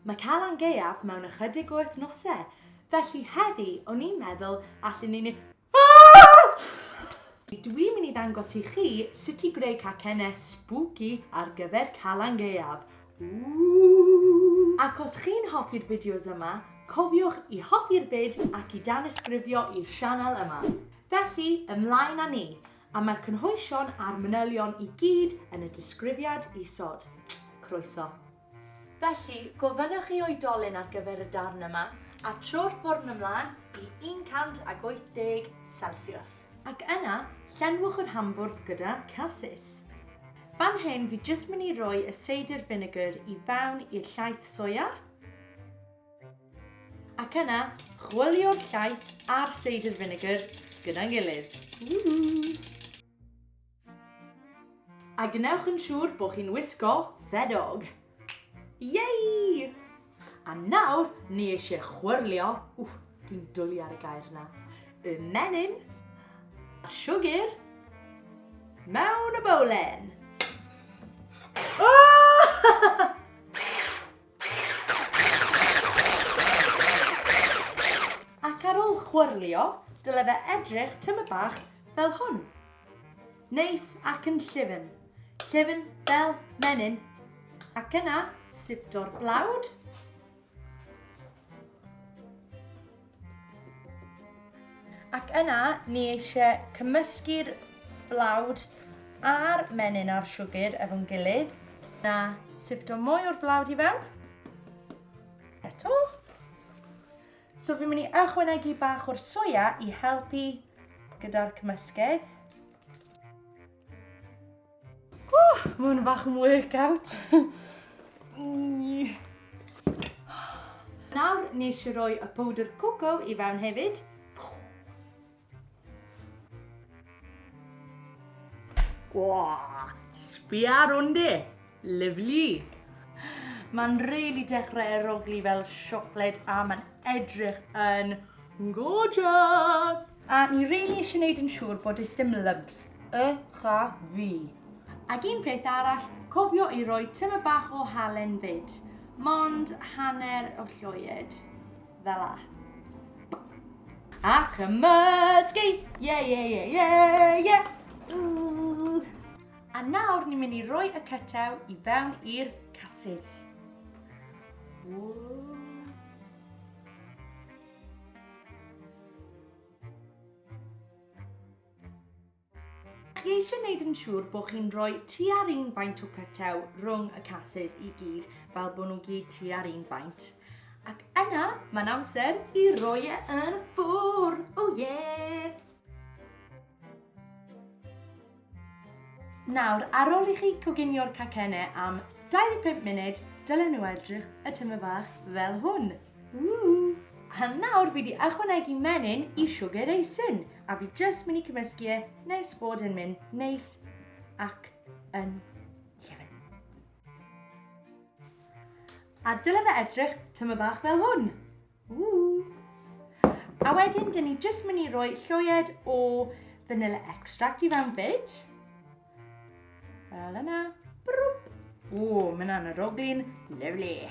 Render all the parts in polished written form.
Mae Calan Gaeaf mewn ychydig o wythnosau, felly heddi o'n i'n meddwl allan ni'n Dwi'n mynd i ddangos i chi sut i greu cacennau sbŵci ar gyfer Calan Gaeaf. Ac os chi'n hoffi'r fideos yma, cofiwch i hoffi'r fid ac i danysgrifio i'r sianel yma. Felly, ymlaen â ni, a mae'r cynhwysion a'r manylion i gyd yn y disgrifiad isod. Croeso. Felly, gofynnwch i oedolyn ar gyfer y darn yma, a tro'r ffwrn ymlaen i 180 selsiws. Ac yna, llenwch yr hambwrdd gyda casys. Fan hyn, fi jyst mynd i roi y seidr finegr i fewn i'r llaeth soia. Ac yna, chwilio'r llaeth a'r seidr finegr gyda'n gilydd. A gwnewch yn siŵr bod chi'n wisgo fedog. Yei! A nawr, ni eisiau chwirlio, dwi'n dwlu ar y gair yna, y menyn, a siwgr, mewn y bowlen. Ac ar ôl chwirlio, dyle fe edrych tyma bach fel hwn. Neis ac yn llyfn. Llyfn fel menyn. Ac yna, sifto'r blawd. Ac yna, ni eisiau cymysgu'r blawd a'r menyn a'r siwgr efo'n gilydd. Na, sifto mwy o'r blawd i fewn. Eto. So fi'n mynd i ychwanegu bach o'r soia i helpu gyda'r cymysgedd. Mae hwn bach yn workout. Nawr, ni eisiau rhoi y powdr coco i fewn hefyd. Sbïa ar hwnde. Lyfli. Mae'n rili dechrau erogli fel siocled a mae'n edrych yn gorgeous. A ni rili eisiau gwneud yn siŵr bod ys dim lumps. Fi. Ac un peth arall, cofio i roi tyma bach o halen fyd. Mond hanner o lloied. Fel a. A cymysgu! A nawr ni'n mynd i roi y cytaw i fewn i'r casys. Chi eisiau gwneud yn siŵr bod chi'n rhoi tua'r un faint o cytaw rhwng y casys i gyd, fel bod nhw gyd tua'r un faint. Ac yna, mae'n amser i roi e yn y ffwrn. Nawr, ar ôl i chi coginio'r cacennau am 25 munud, dylen nhw edrych y tyma bach fel hwn. A nawr fi wedi ychwanegu menyn i siwgr eisyn, a fi jyst mynd i cymysgu nes bod yn mynd neis ac yn llyfn. A dyle fe edrych tyma bach fel hwn. A wedyn, dyn ni jyst mynd i roi llwyed o vanilla extract i fewn fyd. Fel yna. Mae hwnna'n arogli'n lyfli.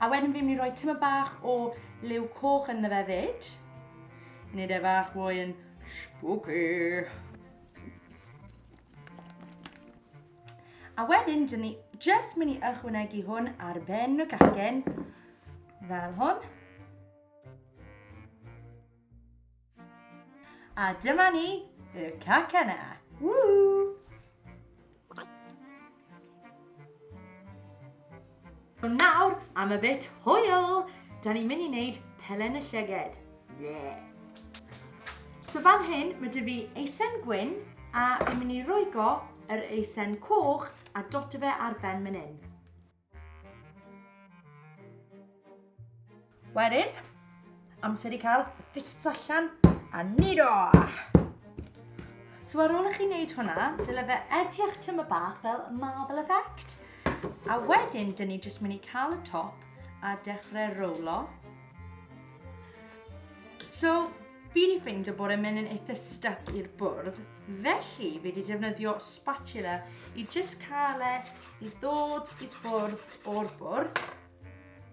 A wedyn fi'n mynd i roi tyma bach o liw coch yn y fe fyd. Nid e bach mwy yn spooky. A wedyn, dyn ni jyst mynd i ychwanegu hwn ar ben y gacen. Fel hwn. A dyma ni y cacennau. Nawr, am y bit hwyl, da ni'n mynd i wneud pelen y llyged. So fan hyn, mae dy fi eisen gwyn, a fi'n mynd i roigo yr eisen coch a dota fe ar ben man hyn. Wedyn, amser i cael y fists allan a nido! So ar ôl i chi wneud hwnna, dyle fe edrych tyma bach fel marble effect. A wedyn, dyn ni jyst mynd i cael y top a dechrau rowlo. So, fi wedi ffeindio bod e'n mynd yn eitha stuck i'r bwrdd, felly fi wedi defnyddio spatula i jyst cael e i ddod i ffwrdd o'r bwrdd.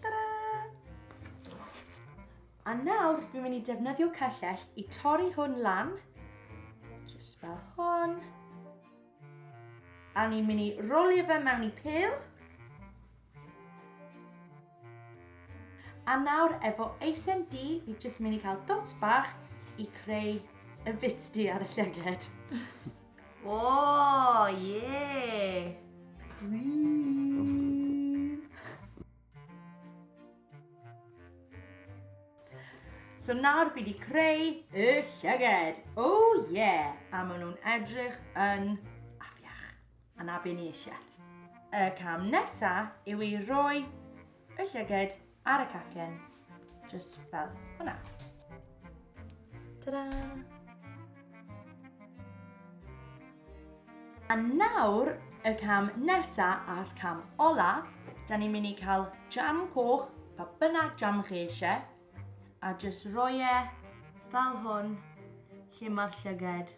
Ta-da! A nawr, fi'n mynd i defnyddio cyllell i torri hwn lan. Just fel hwn. A ni'n mynd i rolio fe mewn i pêl. A nawr, efo eisen di, fi jyst mynd i cael dots bach i creu y bits di ar y llyged. O, ie! So nawr fi wedi creu y llyged. O, ie! A maen nhw'n edrych yn afiach. A na be ni eisiau. Y cam nesaf yw i roi y llyged ar y cacen, just fel hwnna. Ta-da! A nawr, y cam nesaf a'r cam ola, da ni'n mynd i cael jam coch, pa bynnag jam chi eisiau, a just roi e fel hwn, lle mae'r llyged.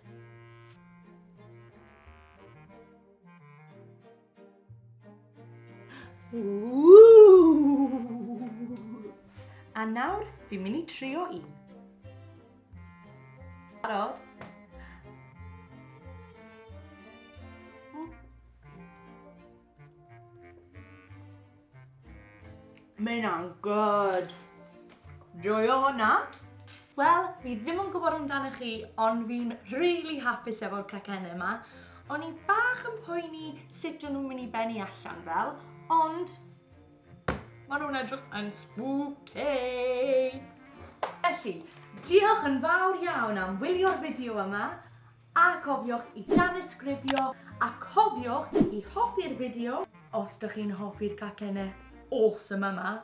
A nawr, fi'n mynd i trio un. Barod? Mae hynna'n good. Joio hwnna? Wel, fi ddim yn gwybod amdano chi, ond fi'n really hapus efo'r cacennau yma. O'n i bach yn poeni sut o'n nhw'n mynd i benni allan fel, ond maen nhw'n edrych yn sbŵci. Felly, diolch yn fawr iawn am wylio'r fideo yma, a cofiwch i danysgrifio, a cofiwch i hoffi'r fideo os ydych chi'n hoffi'r cacennau awesome yma.